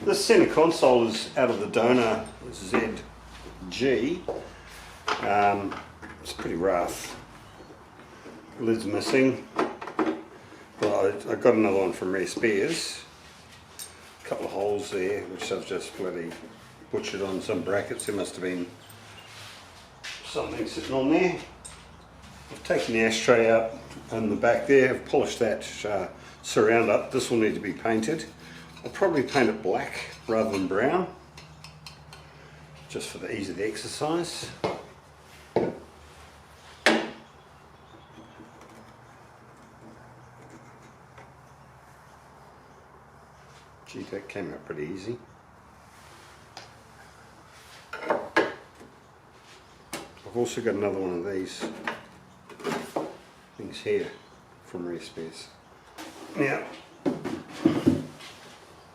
This centre console is out of the donor ZG. It's pretty rough. Lid's missing. Well, I got another one from Rare Spears. A couple of holes there, which I've just bloody butchered on some brackets. There must have been something sitting on there. I've taken the ashtray out in the back there. I've polished that surround up. This will need to be painted. I'll probably paint it black rather than brown, just for the ease of the exercise. Gee, that came out pretty easy. I've also got another one of these things here from Rare Spears. Now,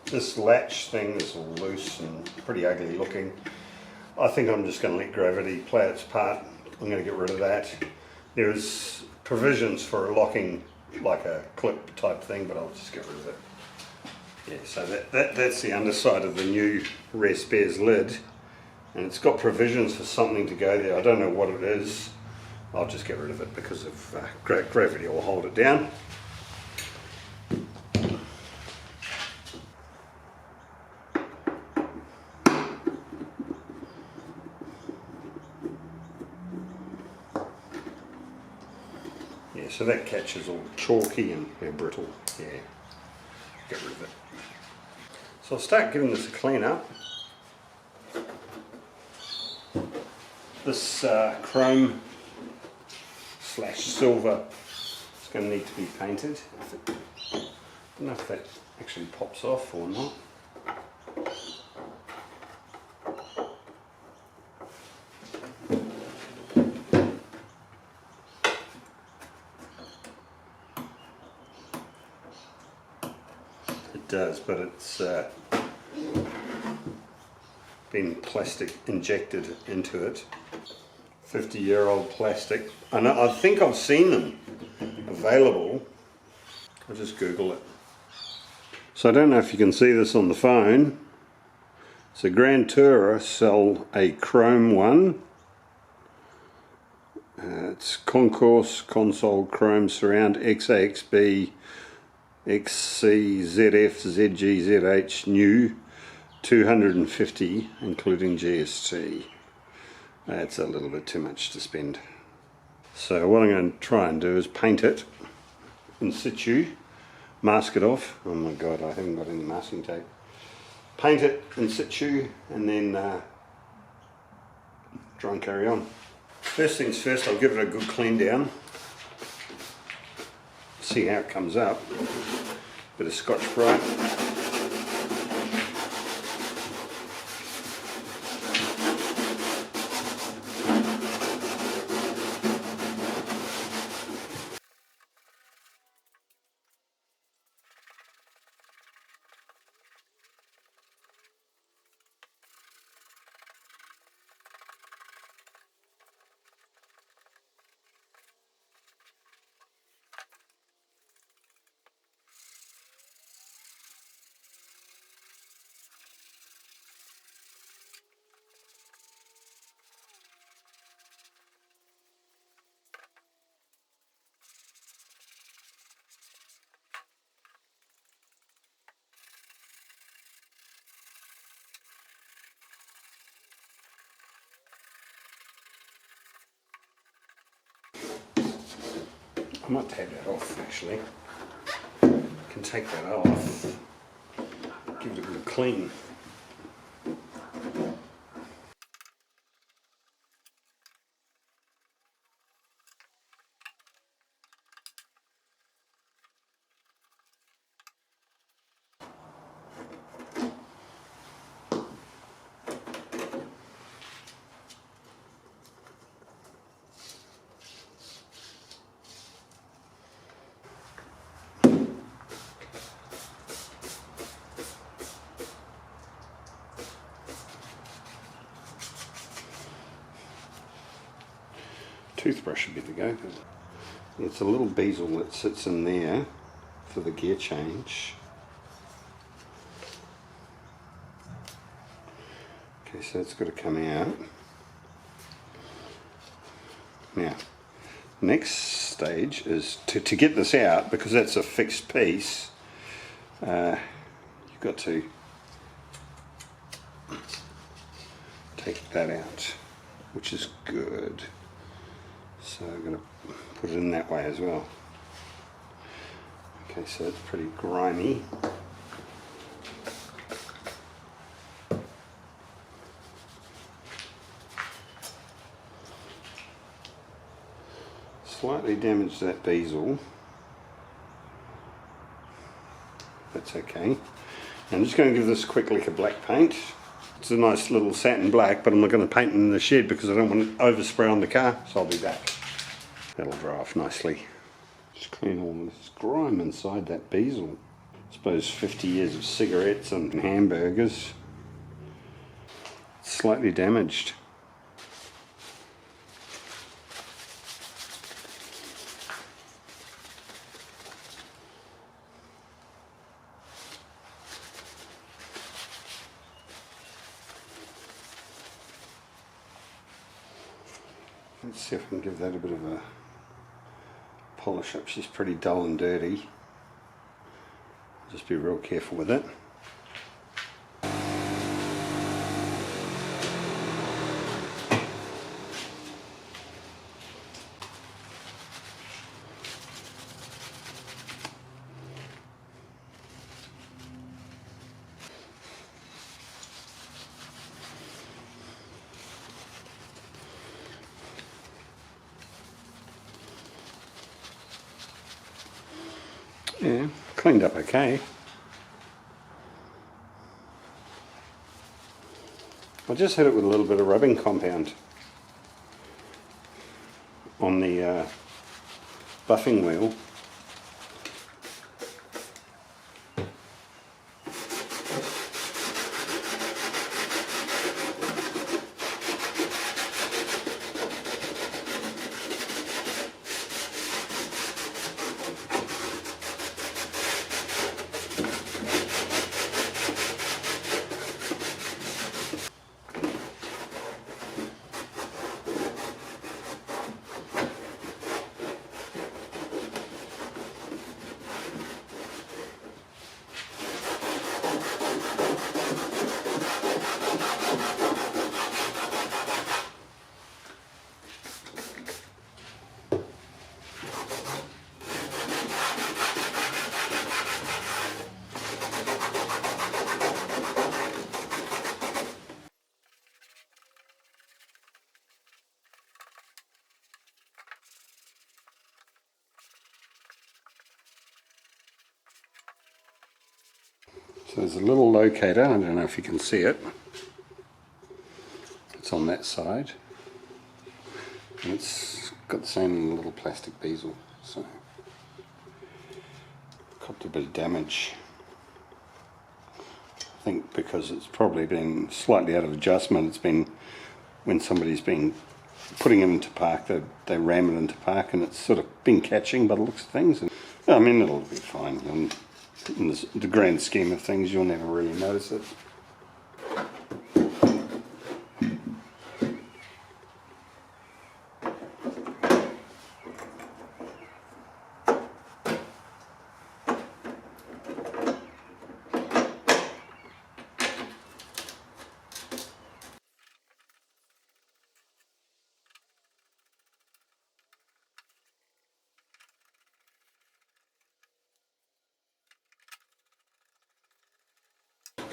this latch thing is all loose and pretty ugly looking. I think I'm just going to let gravity play its part. I'm going to get rid of that. There's provisions for a locking, like a clip type thing, but I'll just get rid of it. Yeah, so that's the underside of the new Rare Spears lid, and it's got provisions for something to go there. I don't know what it is. I'll just get rid of it because of gravity will hold it down. Yeah, so that catch is all chalky and brittle. Yeah, get rid of it. So I'll start giving this a clean up. This chrome / silver is going to need to be painted. I don't know if that actually pops off or not. It does, but it's been plastic injected into it. 50-year-old plastic. I think I've seen them available. I'll just Google it. So I don't know if you can see this on the phone. So Grand Tourer sell a chrome one. It's Concourse Console Chrome Surround XAXB XC ZF ZG ZH new 250 including GST. That's a little bit too much to spend. So what I'm going to try and do is paint it in situ, mask it off. Oh my god, I haven't got any masking tape. Paint it in situ and then try and carry on. First things first, I'll give it a good clean down. See how it comes up. Bit of Scotch-Brite. I might take that off actually. I can take that off, give it a good clean. Toothbrush should be the go. It's a little bezel that sits in there for the gear change. so it's got to come out. Now, next stage is to get this out, because that's a fixed piece. You've got to take that out, which is good. So I'm going to put it in that way as well. Okay, so it's pretty grimy. Slightly damaged that bezel. That's okay. I'm just going to give this a quick lick of black paint. It's a nice little satin black, but I'm not going to paint it in the shed because I don't want it overspray on the car, so I'll be back. That'll dry off nicely. Just clean all this grime inside that bezel. I suppose 50 years of cigarettes and hamburgers. It's slightly damaged. Let's see if I can give that a bit of a polish up. She's pretty dull and dirty. Just be real careful with it. Yeah, cleaned up okay. I just hit it with a little bit of rubbing compound on the buffing wheel. So there's a little locator, I don't know if you can see it. It's on that side. And it's got the same little plastic bezel, so copped a bit of damage. I think because it's probably been slightly out of adjustment. It's been when somebody's been putting it into park, they ram it into park, and it's sort of been catching by the looks of things. And I mean, it'll be fine. And in the grand scheme of things, you'll never really notice it.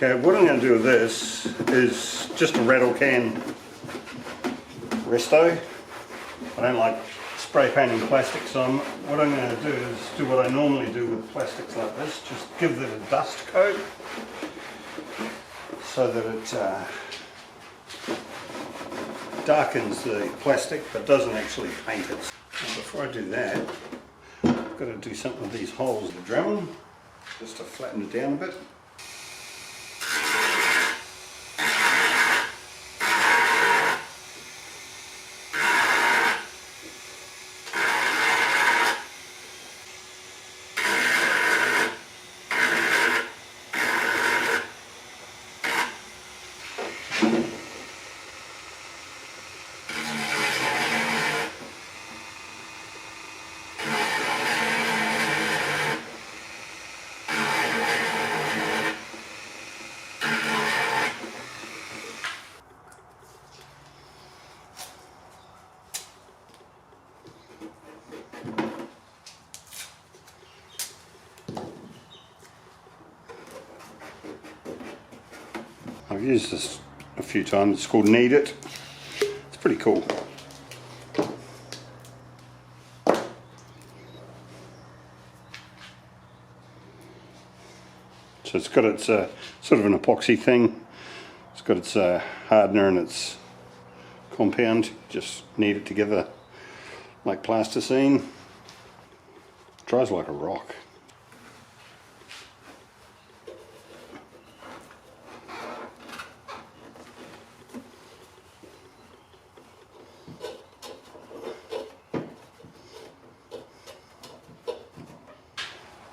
Okay, what I'm going to do with this is just a rattle can resto. I don't like spray painting plastic, so what I'm going to do is do what I normally do with plastics like this, just give it a dust coat so that it darkens the plastic but doesn't actually paint it. Now, before I do that, I've got to do something with these holes in the Dremel, just to flatten it down a bit. I've used this a few times. It's called Need It. It's pretty cool. So it's got its sort of an epoxy thing. It's got its hardener and its compound. Just knead it together like plasticine. Dries like a rock.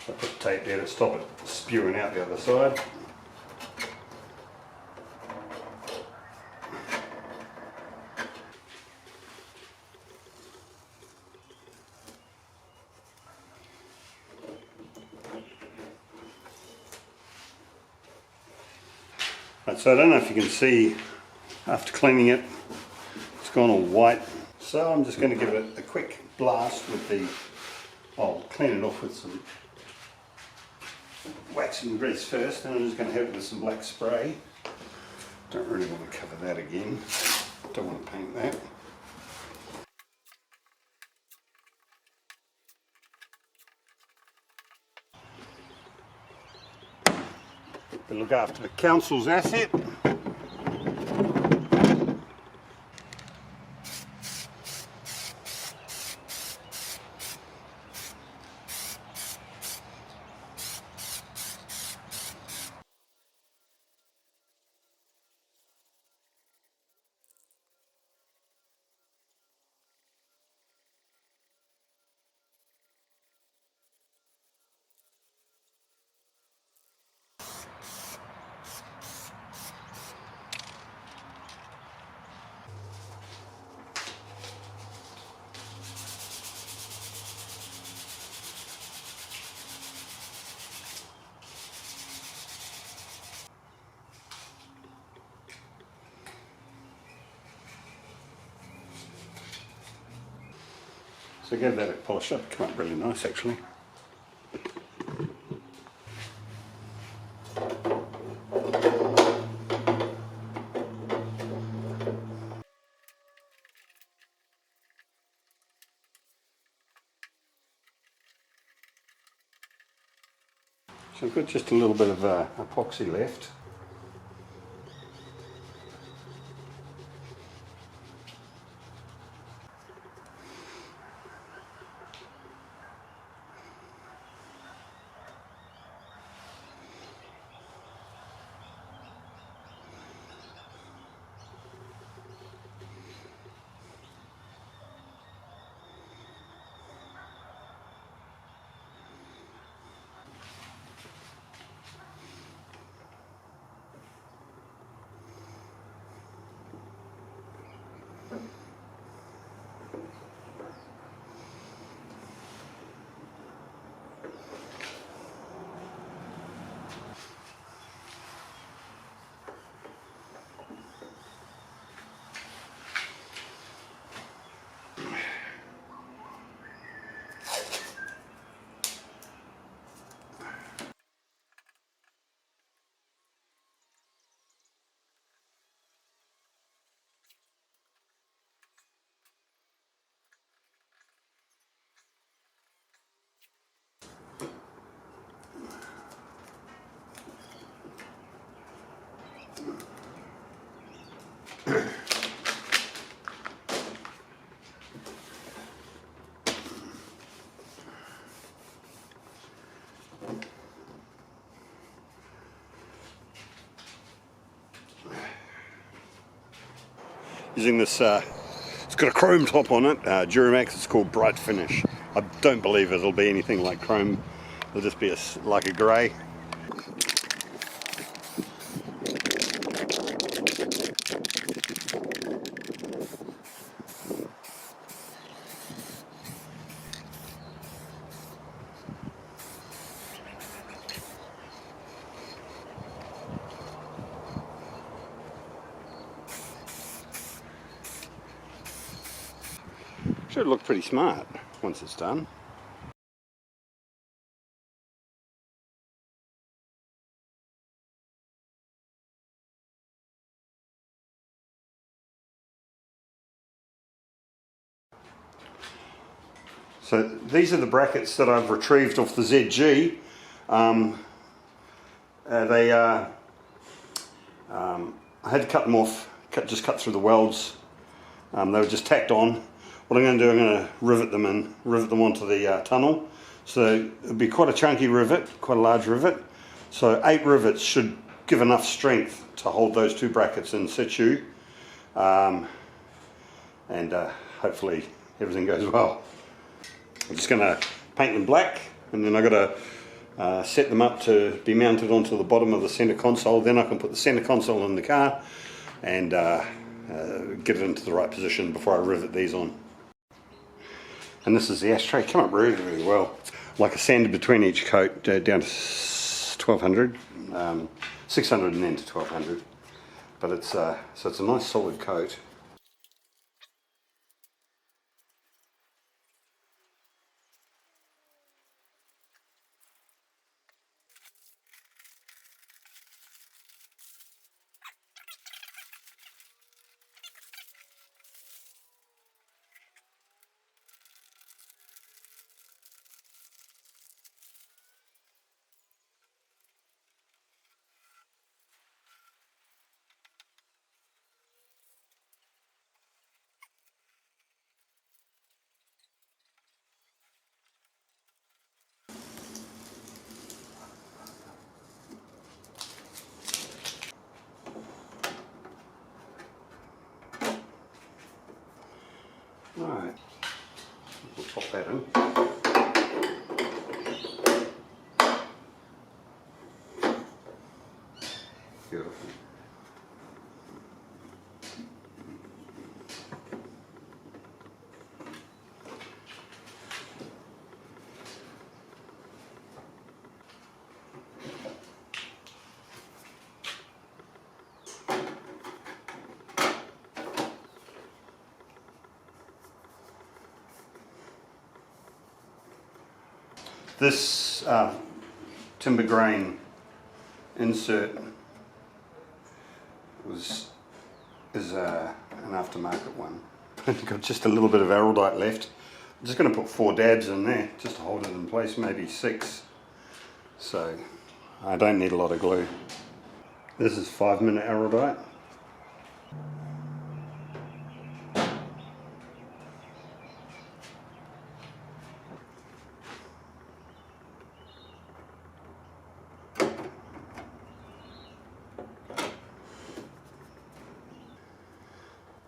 I put tape there to stop it spewing out the other side. Right, so I don't know if you can see after cleaning it, it's gone all white. So I'm just going to give it a quick blast with the, I'll clean it off with some waxing grease first, and I'm just going to hit it with some black spray. Don't really want to cover that again. Don't want to paint that. But look after the council's asset. So give that a polish up, come up really nice actually. So I've got just a little bit of epoxy left. Using this, it's got a chrome top on it, Duramax. It's called Bright Finish. I don't believe it'll be anything like chrome. It'll just be like a grey. Should look pretty smart once it's done. So these are the brackets that I've retrieved off the ZG. I had to cut them off, just cut through the welds. They were just tacked on. What I'm going to do, I'm going to rivet them onto the tunnel. So it'll be quite a chunky rivet, quite a large rivet. So 8 rivets should give enough strength to hold those 2 brackets in situ. Hopefully everything goes well. I'm just going to paint them black, and then I've got to set them up to be mounted onto the bottom of the center console. Then I can put the center console in the car and get it into the right position before I rivet these on. And this is the ashtray. Come up really, really well. Like I sanded between each coat down to 1200, 600 and then to 1200. But it's so it's a nice solid coat. Alright, we'll pop that in. Beautiful. This timber grain insert is an aftermarket one. I've got just a little bit of araldite left. I'm just going to put 4 dabs in there just to hold it in place, maybe 6. So I don't need a lot of glue. This is 5-minute araldite.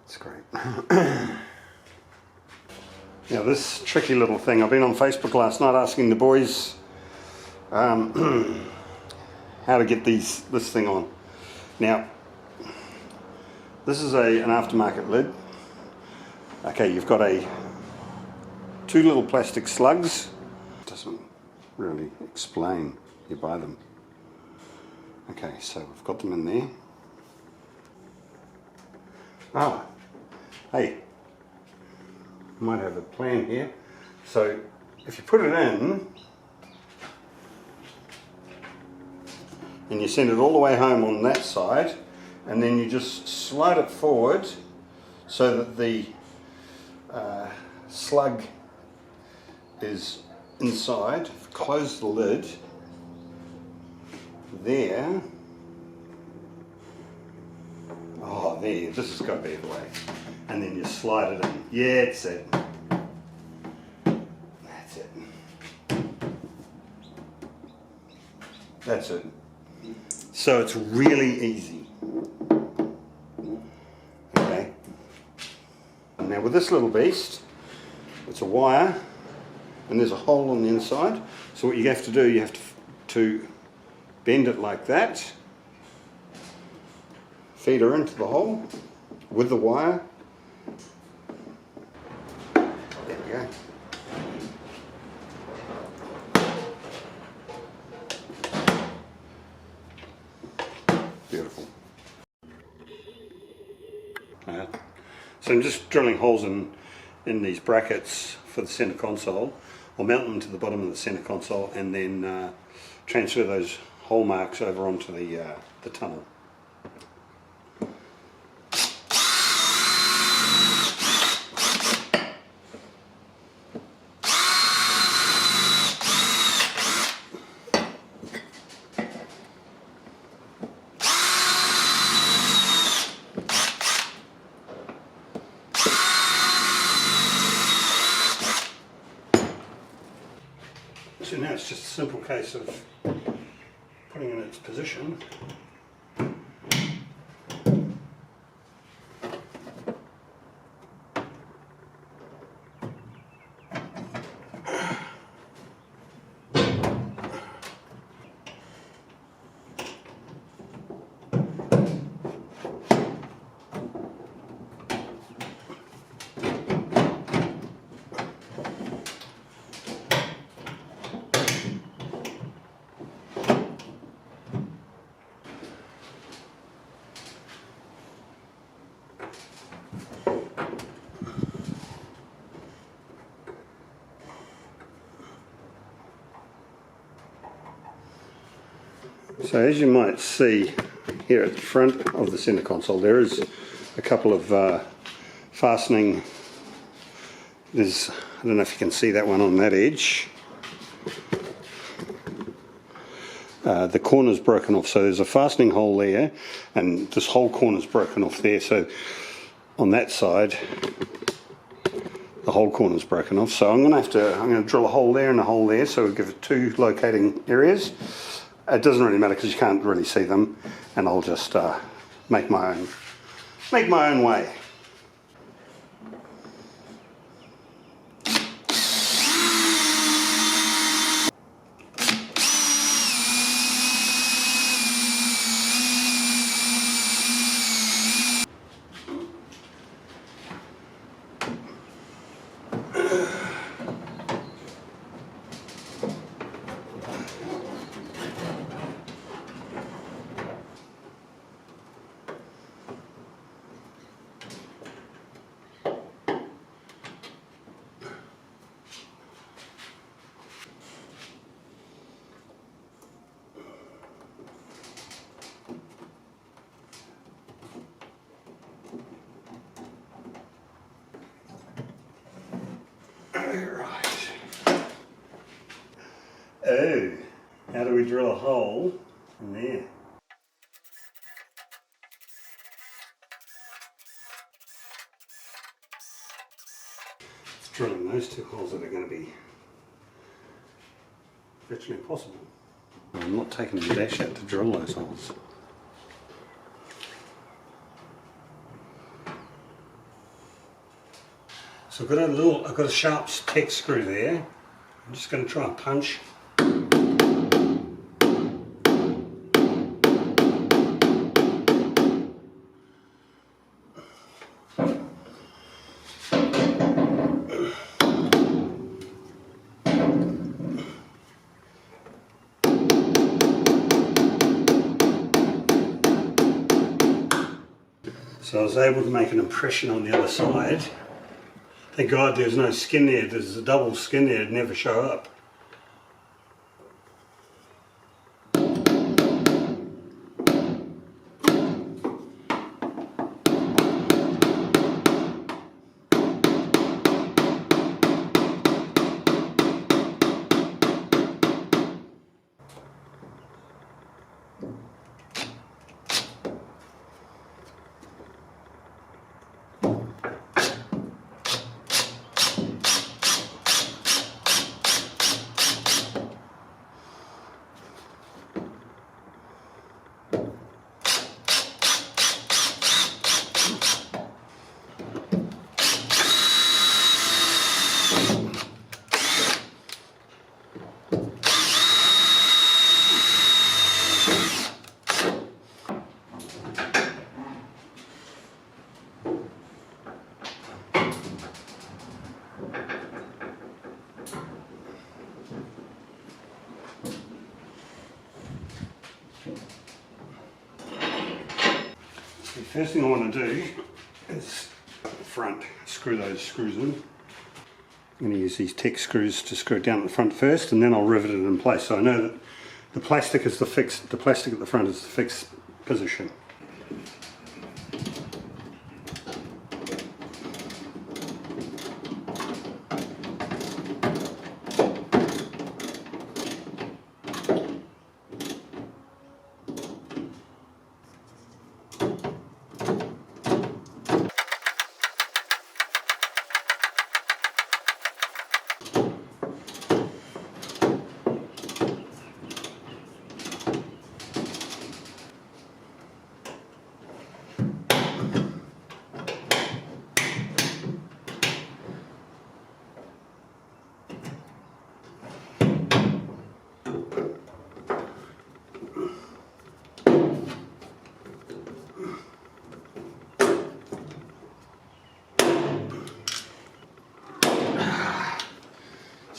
It's great. Now this tricky little thing, I've been on Facebook last night asking the boys how to get this thing on. Now this is an aftermarket lid. Okay, you've got 2 little plastic slugs. Doesn't really explain, you buy them. Okay, so we've got them in there. Ah, hey, might have a plan here. So if you put it in and you send it all the way home on that side, and then you just slide it forward so that the slug is inside, close the lid there. Oh, there, this has got to be the way. And then you slide it in. Yeah, that's it. That's it. That's it. So it's really easy. Okay. And now with this little beast, it's a wire, and there's a hole on the inside. So what you have to do, you have to bend it like that. Feed her into the hole with the wire. There we go. Beautiful. So I'm just drilling holes in these brackets for the center console. I'll mount them to the bottom of the center console and then transfer those hole marks over onto the tunnel. So now it's just a simple case of putting it in its position. So as you might see here at the front of the centre console, there is a couple of fastening. I don't know if you can see that one on that edge. The corner's broken off, so there's a fastening hole there, and this whole corner's broken off there. So on that side, the whole corner's broken off. So I'm going to drill a hole there and a hole there, so we'll give it two locating areas. It doesn't really matter because you can't really see them, and I'll just make my own way. Alright. Oh, how do we drill a hole in there? It's drilling those two holes that are going to be virtually impossible. I'm not taking the dash out to drill those holes. So I've got a sharp tech screw there. I'm just going to try and punch. So I was able to make an impression on the other side. Thank God there's no skin there. There's a double skin there, it'd never show up. The first thing I want to do is at the front, screw those screws in. I'm going to use these tech screws to screw it down at the front first, and then I'll rivet it in place. So I know that the plastic is the plastic at the front is the fixed position.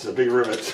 It's a big rivet.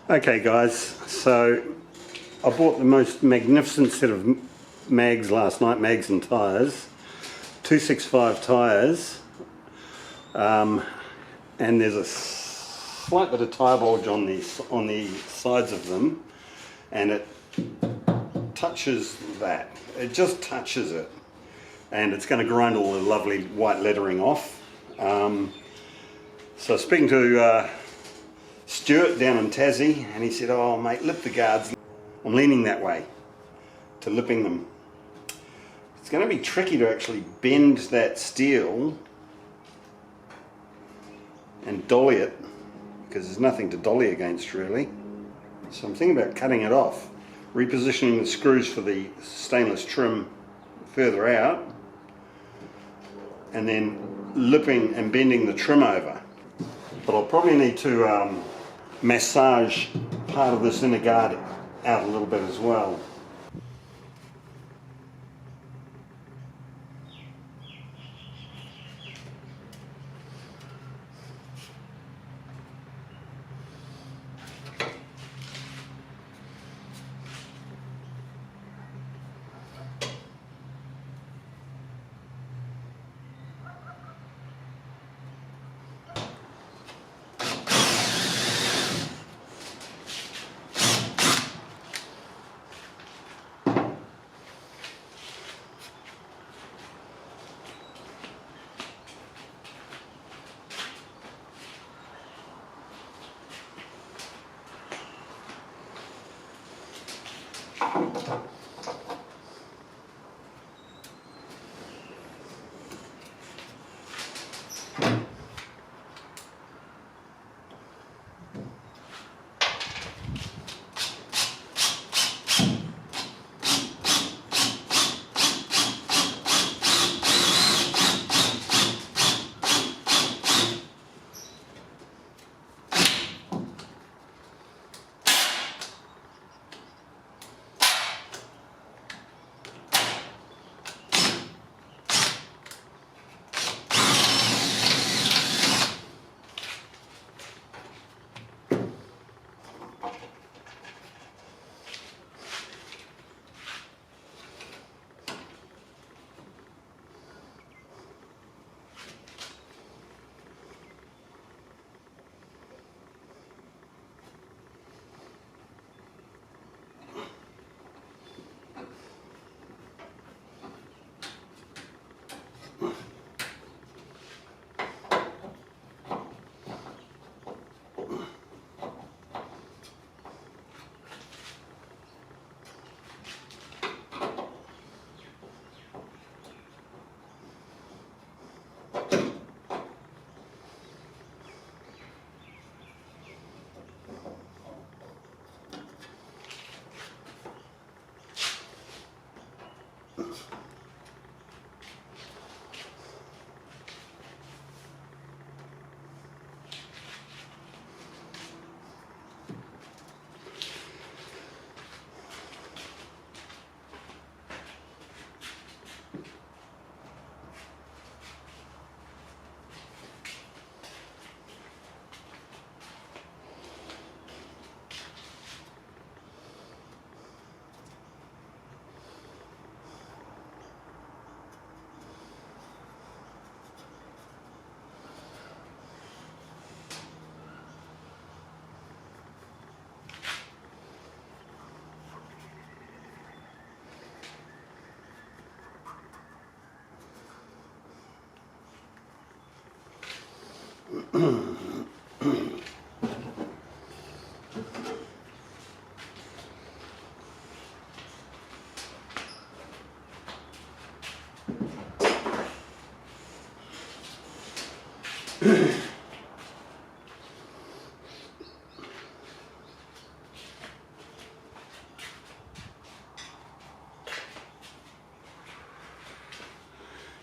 Okay guys, so I bought the most magnificent set of mags last night, mags and tyres, 265 tyres, and there's a slight bit of tyre bulge on the sides of them, and it touches that. It just touches it, and it's going to grind all the lovely white lettering off. So speaking to Stuart down in Tassie, and he said, oh mate, lip the guards. I'm leaning that way to lipping them. It's going to be tricky to actually bend that steel and dolly it, because there's nothing to dolly against really. So I'm thinking about cutting it off, repositioning the screws for the stainless trim further out, and then lipping and bending the trim over. But I'll probably need to massage part of this inner guard out a little bit as well.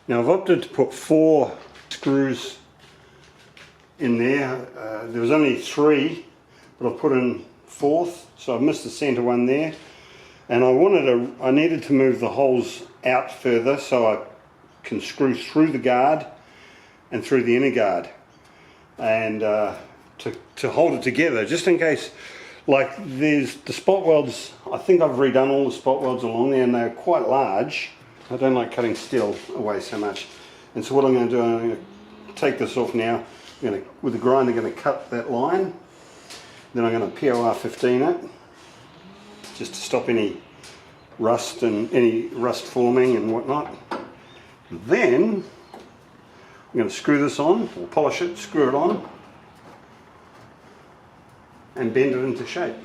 Now I've opted to put 4 screws in there. There was only 3, but I've put in 4th, so I've missed the centre one there. And I needed to move the holes out further so I can screw through the guard and through the inner guard, and to hold it together, just in case. Like there's the spot welds, I think I've redone all the spot welds along there and they're quite large. I don't like cutting steel away so much. And so what I'm going to do, I'm going to take this off now. I'm going to, with the grinder, going to cut that line. Then I'm going to POR 15 it, just to stop any rust and any rust forming and whatnot. Then I'm going to screw this on, or polish it, screw it on, and bend it into shape.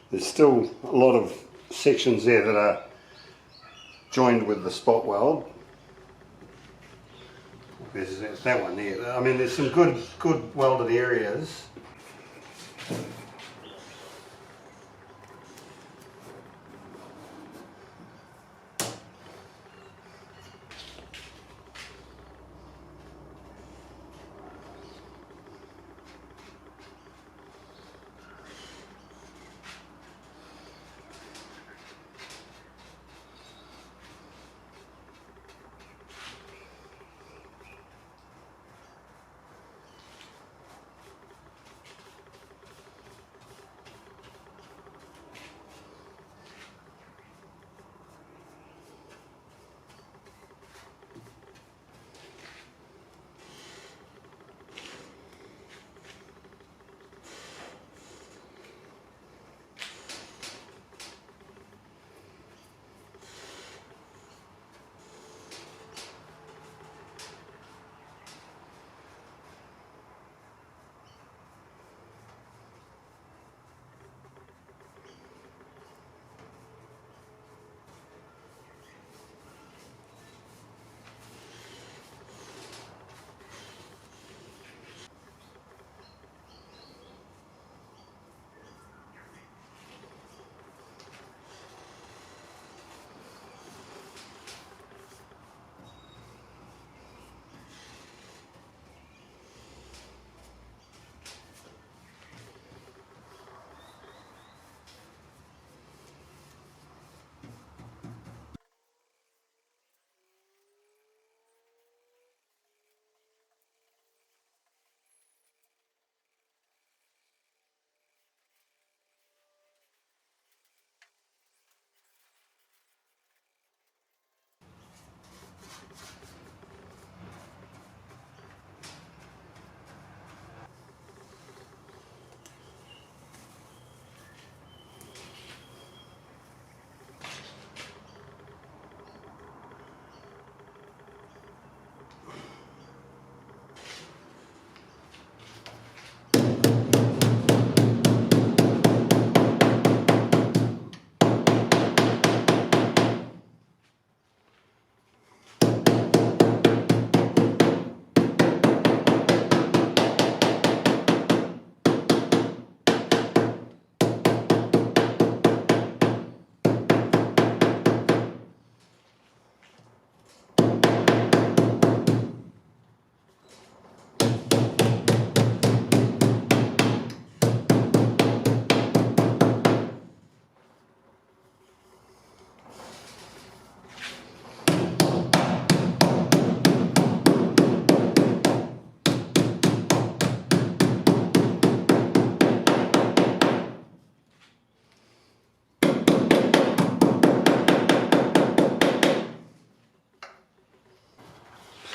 There's still a lot of sections there that are joined with the spot weld. There's that one there. I mean, there's some good welded areas.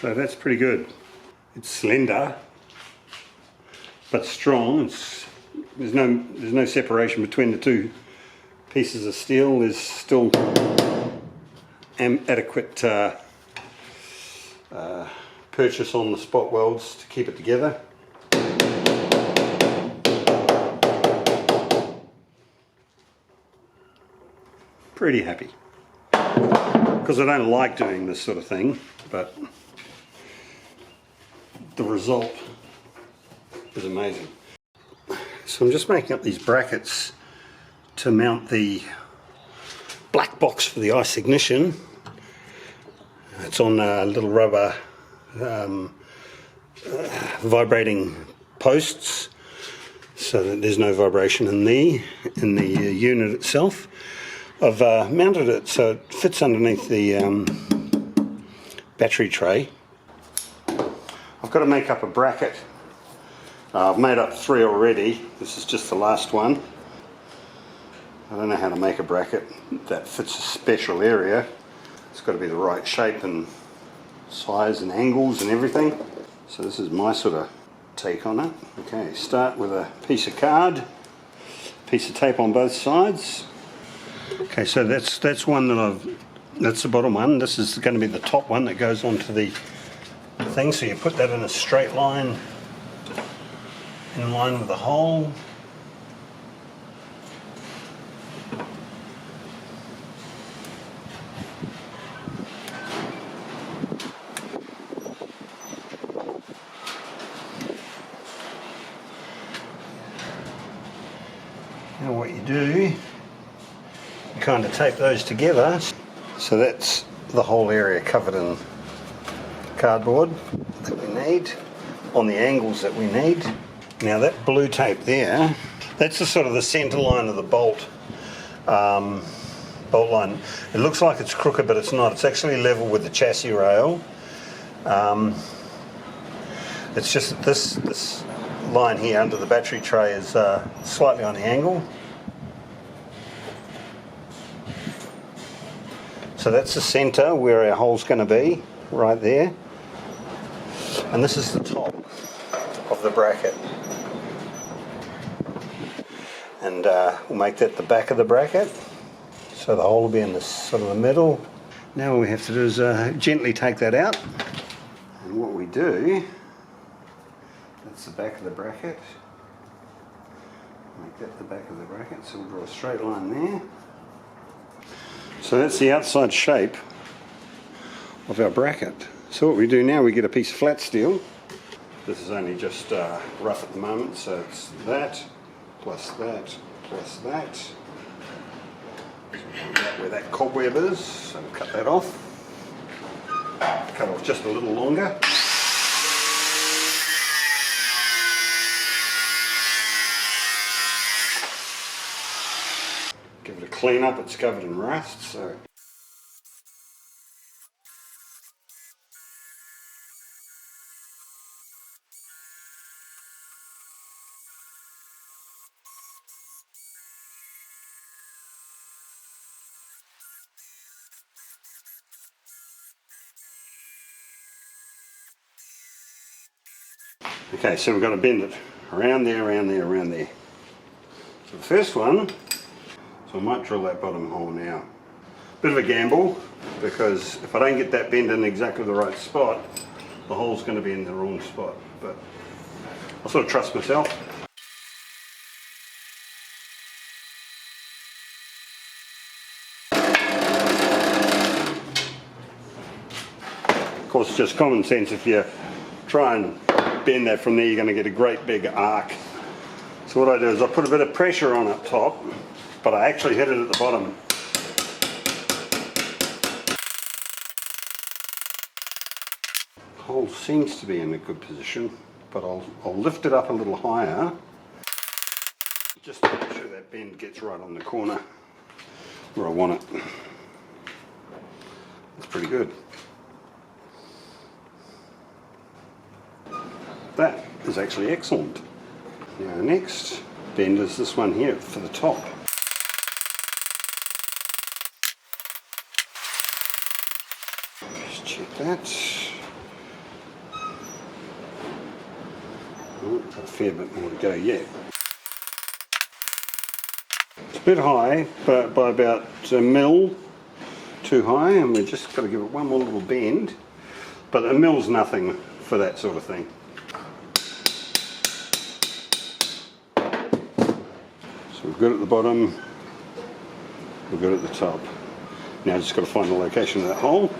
So that's pretty good. It's slender, but strong. There's no separation between the two pieces of steel. There's still adequate purchase on the spot welds to keep it together. Pretty happy, because I don't like doing this sort of thing, but the result is amazing. So I'm just making up these brackets to mount the black box for the ice ignition. It's on little rubber vibrating posts, so that there's no vibration in the unit itself. I've mounted it so it fits underneath the battery tray. I've got to make up a bracket. I've made up 3 already. This is just the last one. I don't know how to make a bracket that fits a special area. It's got to be the right shape and size and angles and everything. So this is my sort of take on it. Okay, start with a piece of card, piece of tape on both sides. Okay, so that's one that's the bottom one. This is going to be the top one that goes onto the thing. So you put that in a straight line, in line with the hole. Now what you do, kind of tape those together, so that's the whole area covered in cardboard that we need on the angles that we need. Now that blue tape there, that's the sort of the center line of the bolt line. It looks like it's crooked, but it's not. It's actually level with the chassis rail. It's just that this line here under the battery tray is slightly on the angle. So that's the center where our hole's going to be, right there. And this is the top of the bracket. And we'll make that the back of the bracket. So the hole will be in the sort of the middle. Now all we have to do is gently take that out. And what we do, that's the back of the bracket. Make that the back of the bracket, so we'll draw a straight line there. So that's the outside shape of our bracket. So what we do now, we get a piece of flat steel. This is only just rough at the moment, so it's that, plus that, plus that. So where that cobweb is, so we'll cut that off. Cut off just a little longer. Give it a clean up, it's covered in rust, so. Okay, so we've got to bend it around there, around there, around there. So the first one, so I might drill that bottom hole now. Bit of a gamble, because if I don't get that bend in exactly the right spot, the hole's going to be in the wrong spot. But I'll sort of trust myself. Of course, it's just common sense. If you try and bend that from there, you're going to get a great big arc. So what I do is I put a bit of pressure on up top, but I actually hit it at the bottom. The hole seems to be in a good position, but I'll lift it up a little higher, just to make sure that bend gets right on the corner where I want it. That's pretty good. That is actually excellent. Now next bend is this one here for the top. Just check that. Oh, got a fair bit more to go yet. It's a bit high, but by about a mil too high, and we've just got to give it one more little bend. But a mil's nothing for that sort of thing. So we're good at the bottom, we're good at the top. Now just got to find the location of that hole.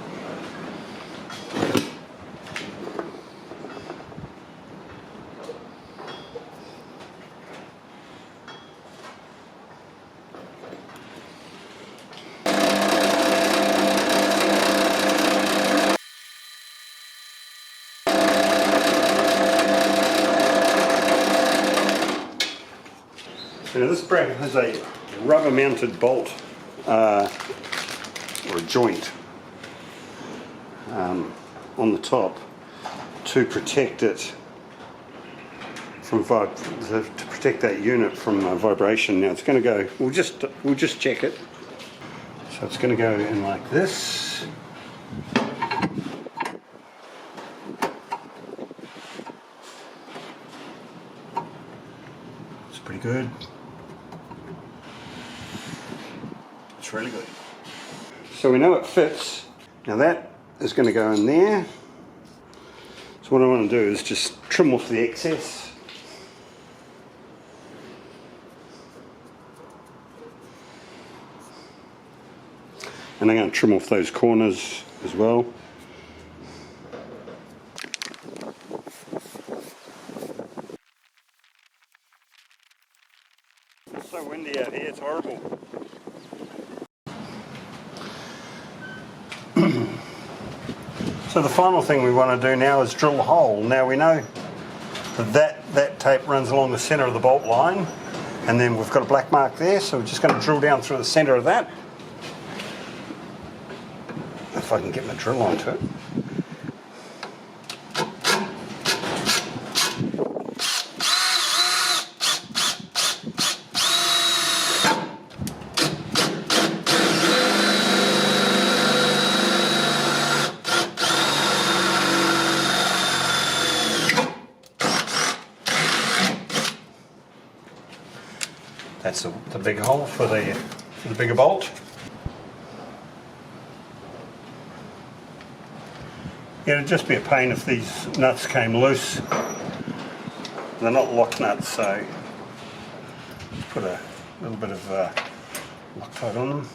Now this bracket has a rubber mounted bolt or a joint on the top to protect it from to protect that unit from vibration. Now it's going to go. We'll just check it. So it's going to go in like this. It's pretty good. It's really good. So we know it fits. Now that is going to go in there. So what I want to do is just trim off the excess. And I'm going to trim off those corners as well. It's so windy out here, it's horrible. So the final thing we want to do now is drill a hole. Now we know that tape runs along the centre of the bolt line, and then we've got a black mark there, so we're just going to drill down through the centre of that. If I can get my drill onto it. That's the big hole for the bigger bolt. It'd just be a pain if these nuts came loose. They're not lock nuts, so put a little bit of Loctite on them.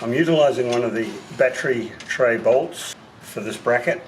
I'm utilising one of the battery tray bolts for this bracket.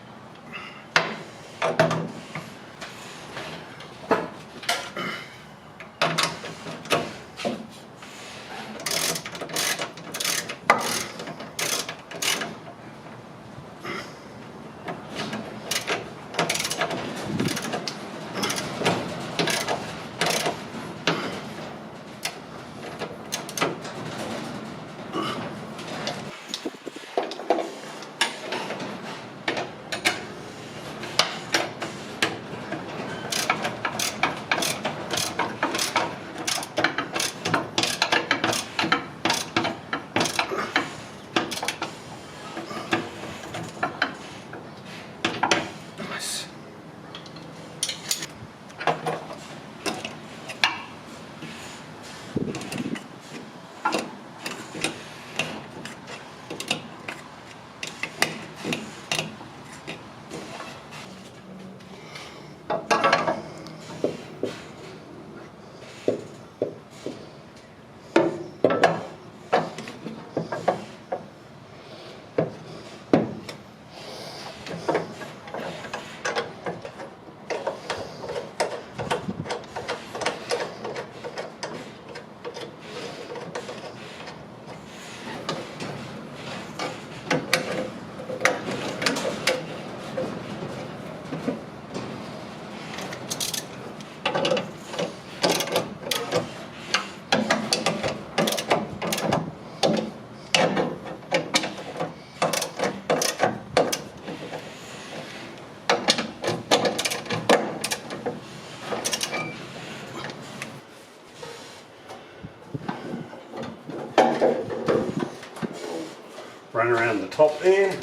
run around the top there.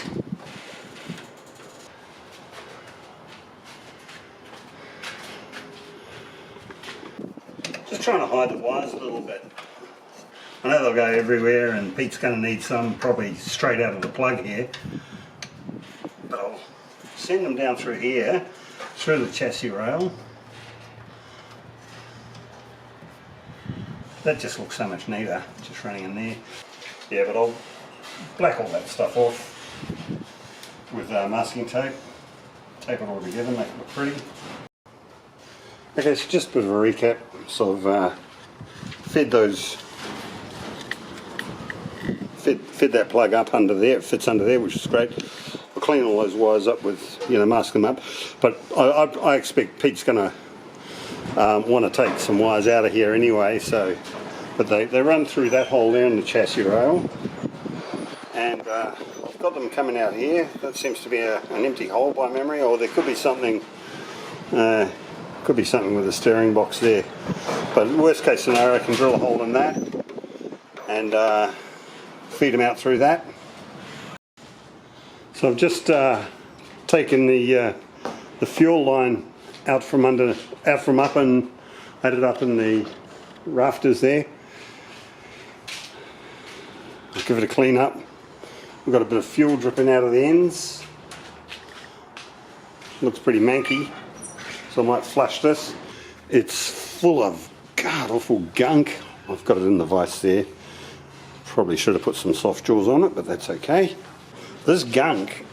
Just trying to hide the wires a little bit. I know they'll go everywhere, and Pete's going to need some probably straight out of the plug here. But I'll send them down through here, through the chassis rail. That just looks so much neater, just running in there. Yeah, but I'll black all that stuff off with masking tape. Tape it all together, make it look pretty. Okay, so just a bit of a recap. So I've fed that plug up under there. It fits under there, which is great. I'll clean all those wires up with, mask them up. But I expect Pete's going to want to take some wires out of here anyway. But they run through that hole there in the chassis rail, and I've got them coming out here. That seems to be an empty hole by memory, or there could be something. Could be something with the steering box there. But worst case scenario, I can drill a hole in that and feed them out through that. So I've just taken the fuel line out from up and had it up in the rafters there. I'll give it a clean up. We've got a bit of fuel dripping out of the ends. Looks pretty manky, so I might flush this. It's full of god awful gunk. I've got it in the vise there. Probably should have put some soft jaws on it, but that's okay. This gunk,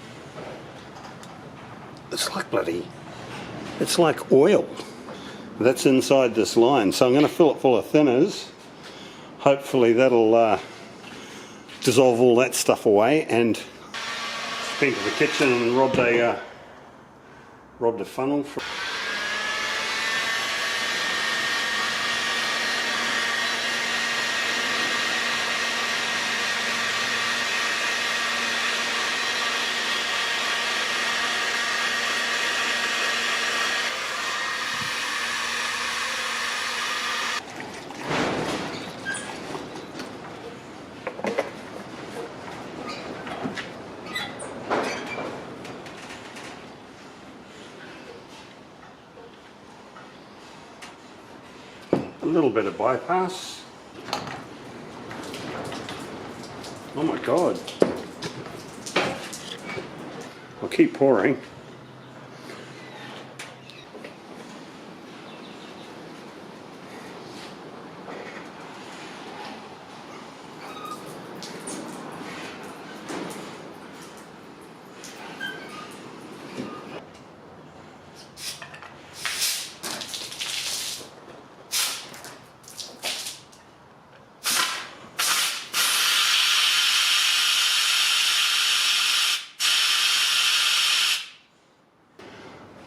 it's like oil that's inside this line. So I'm going to fill it full of thinners. Hopefully that'll dissolve all that stuff away. And been to the kitchen and robbed a funnel from. A little bit of bypass. Oh my god. I'll keep pouring.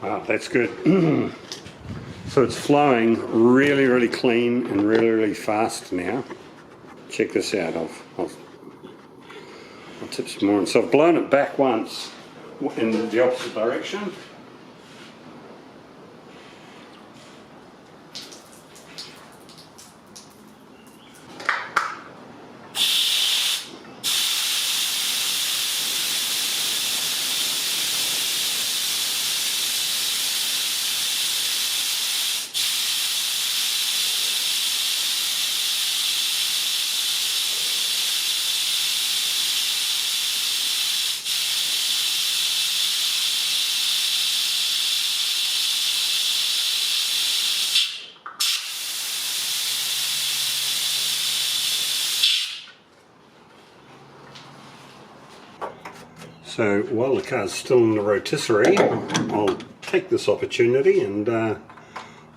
Wow, that's good. So it's flowing really, really clean and really, really fast now. Check this out. I'll tip some more in. So I've blown it back once in the opposite direction. So while the car's still in the rotisserie, I'll take this opportunity and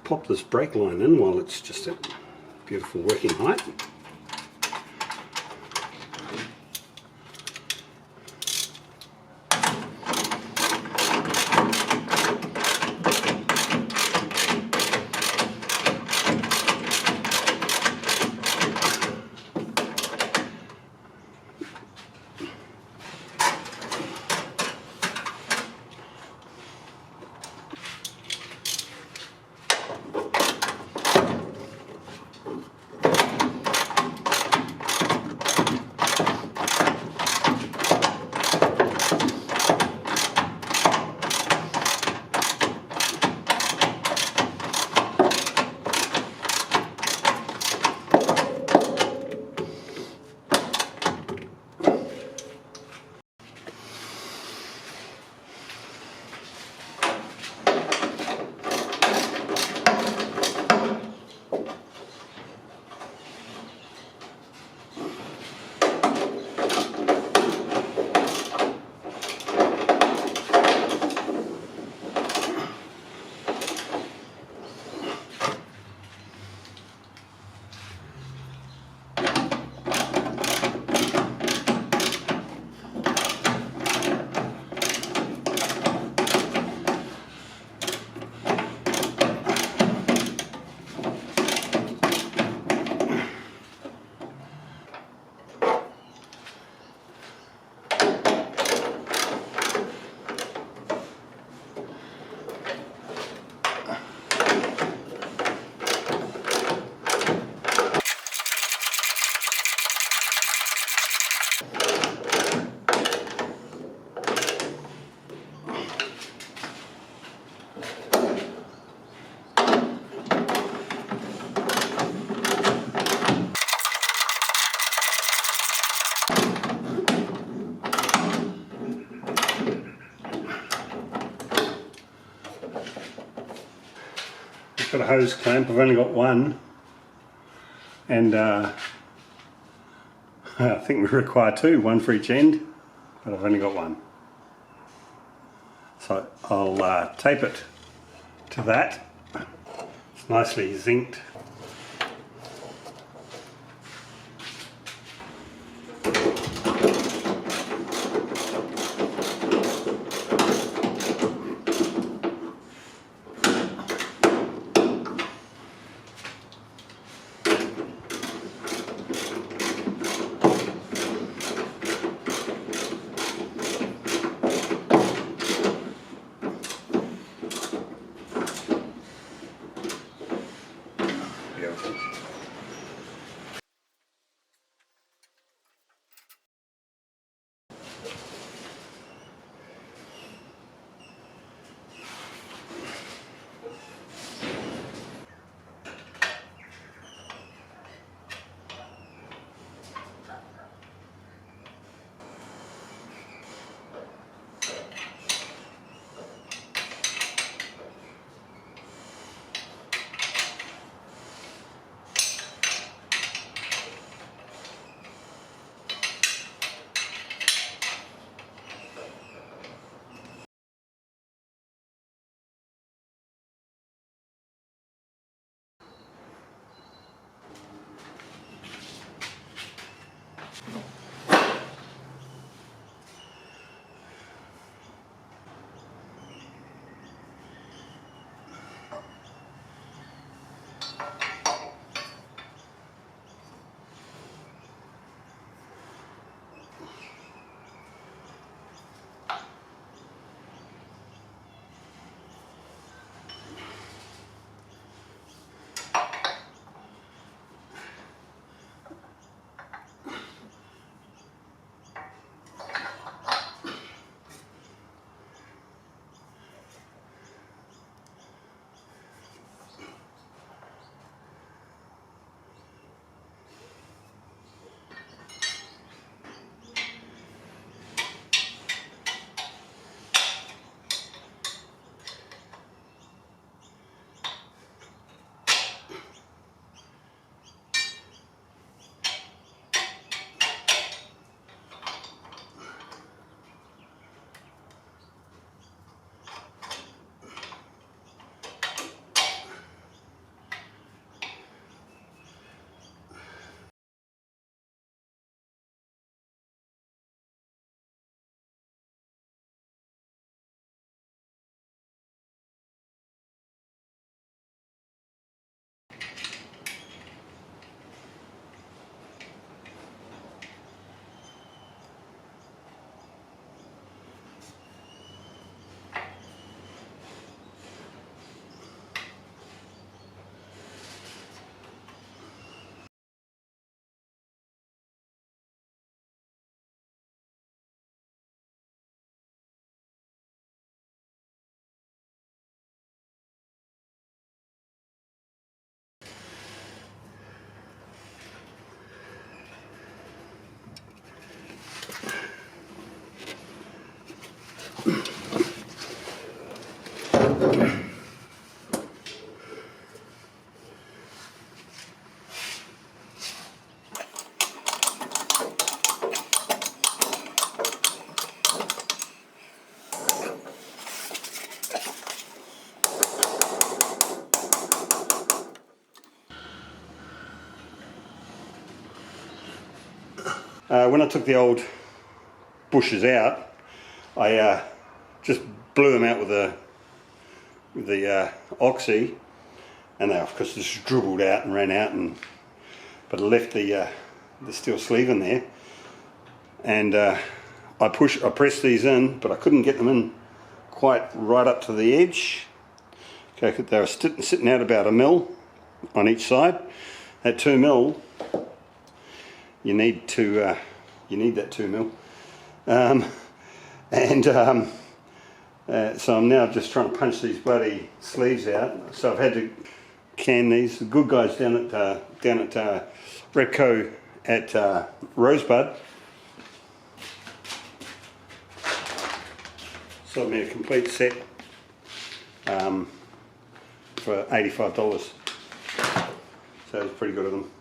pop this brake line in while it's just at beautiful working height. hose clamp. I've only got one, and I think we require two, one for each end, but I've only got one. So I'll tape it to that. It's nicely zinced. When I took the old bushes out, I just blew them out with the oxy, and they of course just dribbled out and ran out, but I left the steel sleeve in there, and I pressed these in, but I couldn't get them in quite right up to the edge. Okay, they were sitting out about 1 mil on each side. At 2 mil, you need that 2 mil, so I'm now just trying to punch these bloody sleeves out. So I've had to can these. The good guys down at Repco at Rosebud. So I made a complete set. for $85. So it's pretty good of them.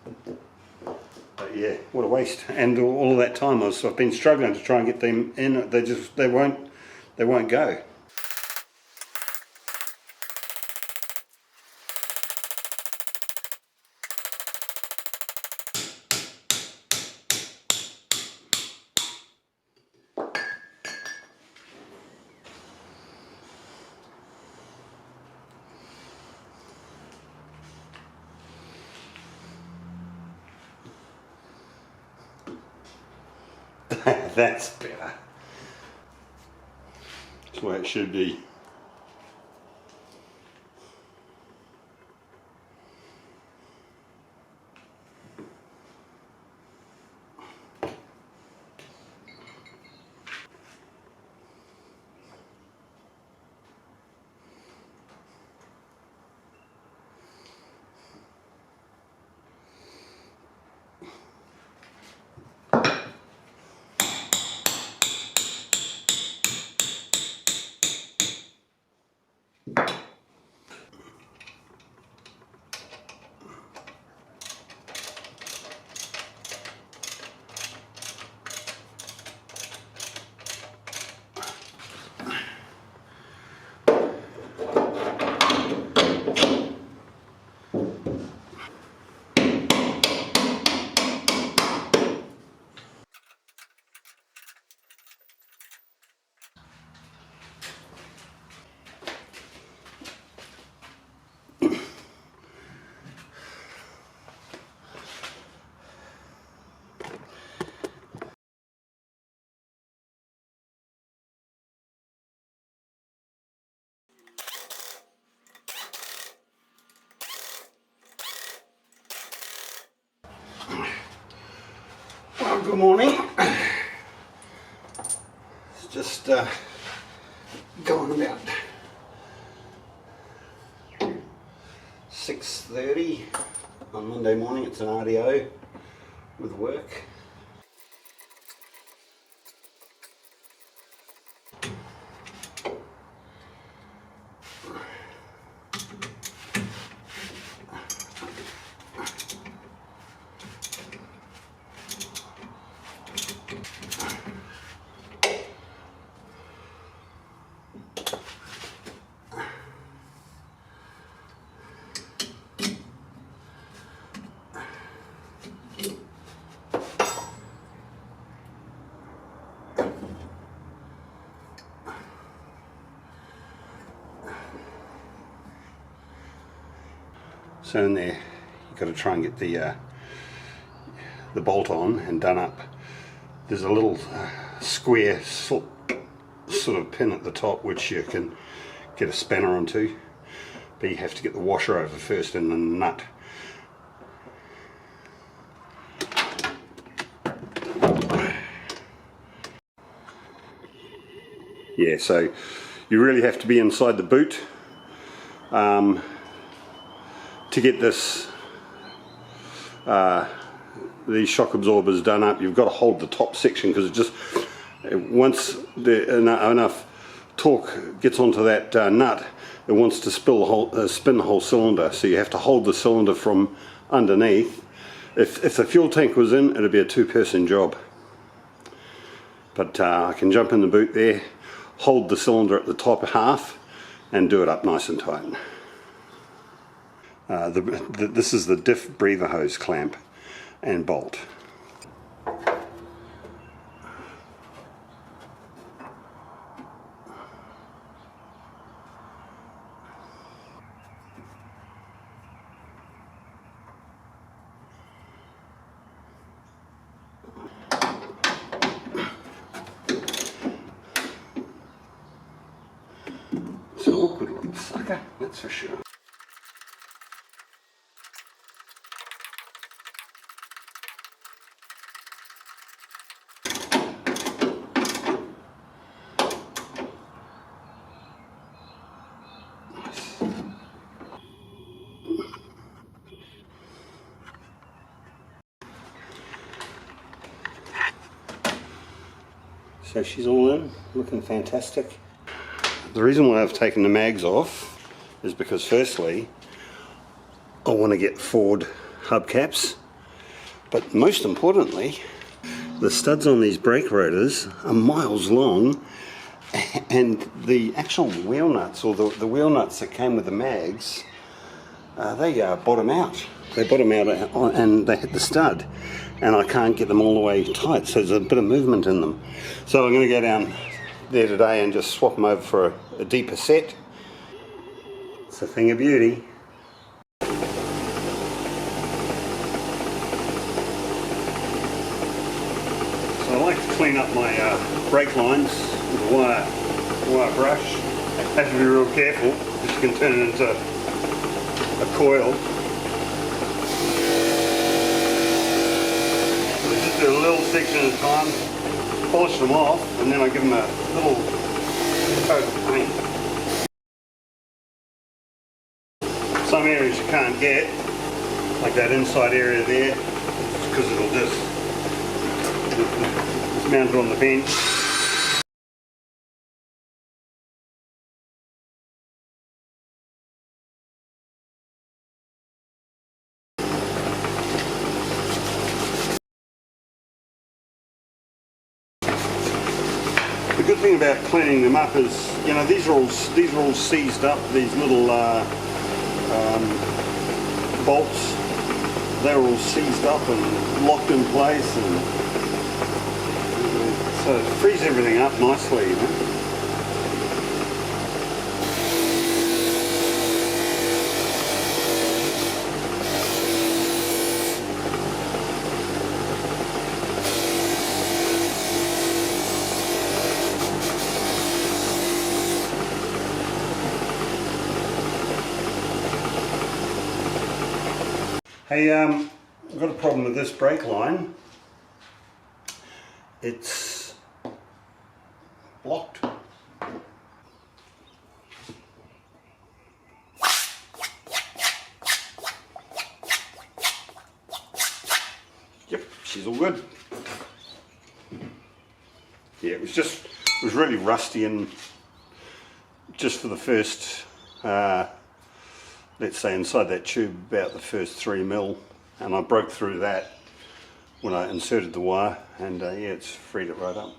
But yeah, what a waste. And all of that time I've been struggling to try and get them in. They won't go. That's better. That's the way it should be. Well, good morning. It's just going about 6:30 on Monday morning. It's an RDO with work. So in there, you've got to try and get the bolt on and done up. There's a little square sort of pin at the top which you can get a spanner onto, but you have to get the washer over first and the nut. Yeah, so you really have to be inside the boot to get this these shock absorbers done up. You've got to hold the top section because it just, once enough torque gets onto that nut, it wants to spin the whole cylinder. So you have to hold the cylinder from underneath. If the fuel tank was in, it'd be a two-person job. But I can jump in the boot there, hold the cylinder at the top half, and do it up nice and tight. This is the Diff breather hose clamp and bolt. It's an awkward little sucker, that's for sure. So she's all in, looking fantastic. The reason why I've taken the mags off is because firstly, I want to get forward hubcaps, but most importantly, the studs on these brake rotors are miles long, and the actual wheel nuts, or the wheel nuts that came with the mags, they bottom out. They bottom out and they hit the stud, and I can't get them all the way tight, so there's a bit of movement in them. So I'm going to go down there today and just swap them over for a deeper set. It's a thing of beauty. So I like to clean up my brake lines with a wire brush. I have to be real careful because you can turn it into a coil. So just do a little section at a time, polish them off, and then I give them a little coat of paint. Some areas you can't get, like that inside area there, because it'll just it's mounted on the bench. The good thing about cleaning them up is, you know, these are all seized up. These little bolts, they're all seized up and locked in place, and so it frees everything up nicely, you know. Hey, I've got a problem with this brake line. It's blocked. Yep, she's all good. Yeah, it was really rusty, and just for the first let's say inside that tube about the first 3 mil, and I broke through that when I inserted the wire, and yeah, it's freed it right up.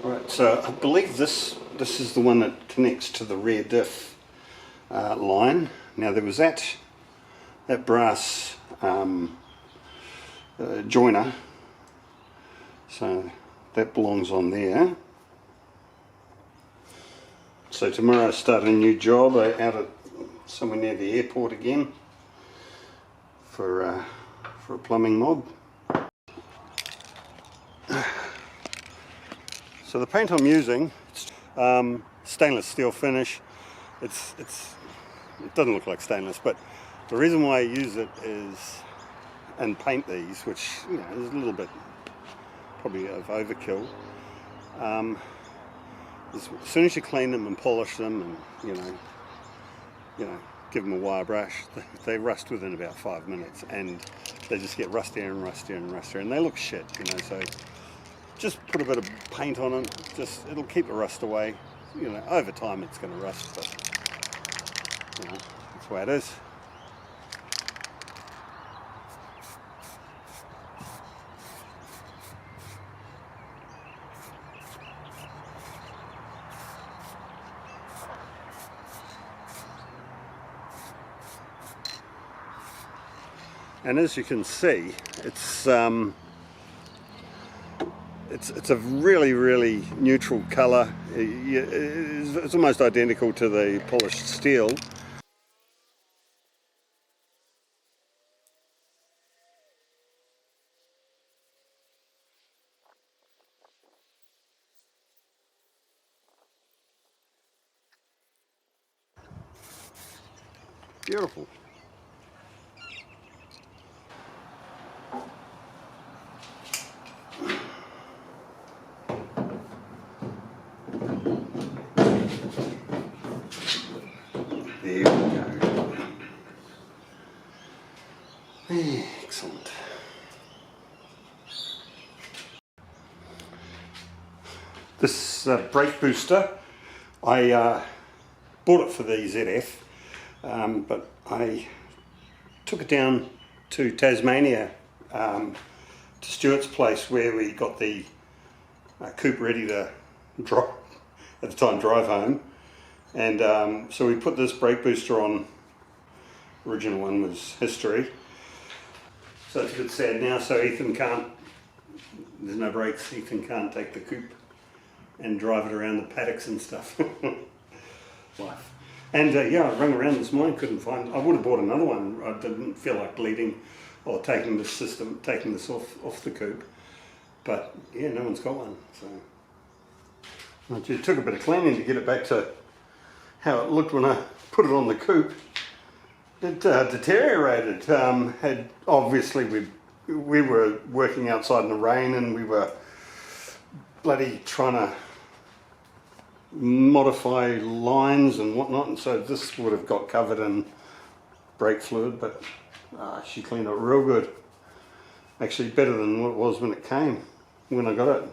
Right, so I believe this is the one that connects to the rear diff line. Now there was that brass joiner, so that belongs on there. So tomorrow I start a new job out at somewhere near the airport again for a plumbing mob. So the paint I'm using, stainless steel finish. It doesn't look like stainless, but the reason why I use it is, and paint these, which, you know, is a little bit probably of overkill. As soon as you clean them and polish them, and you know, give them a wire brush, they rust within about 5 minutes, and they just get rustier and rustier and rustier, and they look shit, you know. So just put a bit of paint on them. It'll keep the rust away. You know, over time it's going to rust, but you know, that's the way it is. And as you can see, it's a really, really neutral colour. It's almost identical to the polished steel. Beautiful. There we go. Excellent. This brake booster, I bought it for the ZF, but I took it down to Tasmania, to Stuart's place, where we got the coupe ready to drive, at the time, drive home. And so we put this brake booster on. Original one was history. So it's a bit sad now, so Ethan can't, there's no brakes, Ethan can't take the coupe and drive it around the paddocks and stuff. Life. And yeah, I rang around this morning, couldn't find, I would have bought another one. I didn't feel like bleeding or taking this off the coupe. But yeah, no one's got one. So it took a bit of cleaning to get it back to how it looked when I put it on the coupe. It deteriorated. Had obviously we were working outside in the rain, and we were bloody trying to modify lines and whatnot, and so this would have got covered in brake fluid, but she cleaned it real good. Actually better than what it was when I got it.